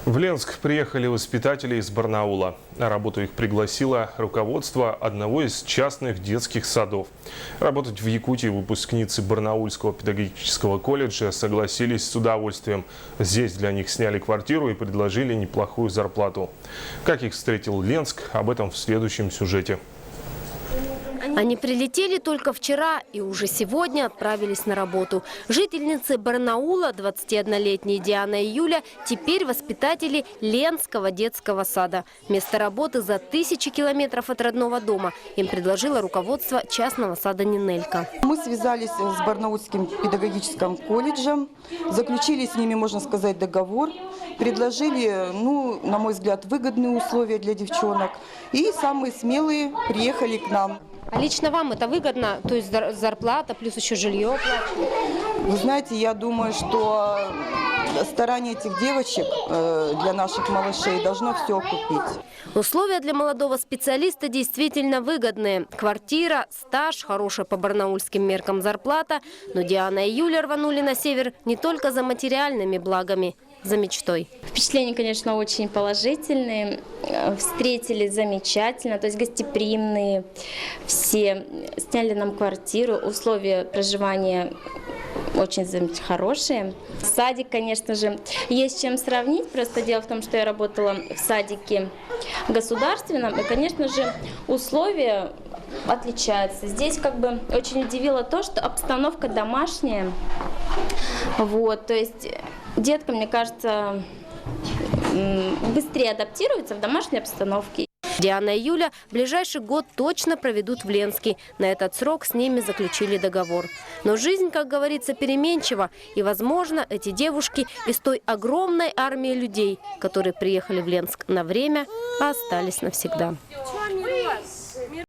В Ленск приехали воспитатели из Барнаула. На работу их пригласило руководство одного из частных детских садов. Работать в Якутии выпускницы Барнаульского педагогического колледжа согласились с удовольствием. Здесь для них сняли квартиру и предложили неплохую зарплату. Как их встретил Ленск, об этом в следующем сюжете. Они прилетели только вчера и уже сегодня отправились на работу. Жительницы Барнаула, 21-летние Диана и Юля, теперь воспитатели Ленского детского сада. Место работы за 1000 километров от родного дома. Им предложило руководство частного сада «Нинелька». Мы связались с Барнаульским педагогическим колледжем, заключили с ними, можно сказать, договор, предложили, на мой взгляд, выгодные условия для девчонок. И самые смелые приехали к нам. А лично вам это выгодно? То есть зарплата плюс еще жилье оплачивают? Вы знаете, я думаю, что старание этих девочек для наших малышей должно все окупить. Условия для молодого специалиста действительно выгодные. Квартира, стаж, хорошая по барнаульским меркам зарплата. Но Диана и Юля рванули на север не только за материальными благами, за мечтой. Впечатления, конечно, очень положительные. Встретили замечательно, то есть гостеприимные. Все сняли нам квартиру, условия проживания очень хорошие. Садик, конечно же, есть с чем сравнить. Просто дело в том, что я работала в садике государственном. И, конечно же, условия отличаются. Здесь очень удивило то, что обстановка домашняя. То есть деткам, мне кажется, быстрее адаптируются в домашней обстановке. Диана и Юля в ближайший год точно проведут в Ленске. На этот срок с ними заключили договор. Но жизнь, как говорится, переменчива. И, возможно, эти девушки из той огромной армии людей, которые приехали в Ленск на время, а остались навсегда.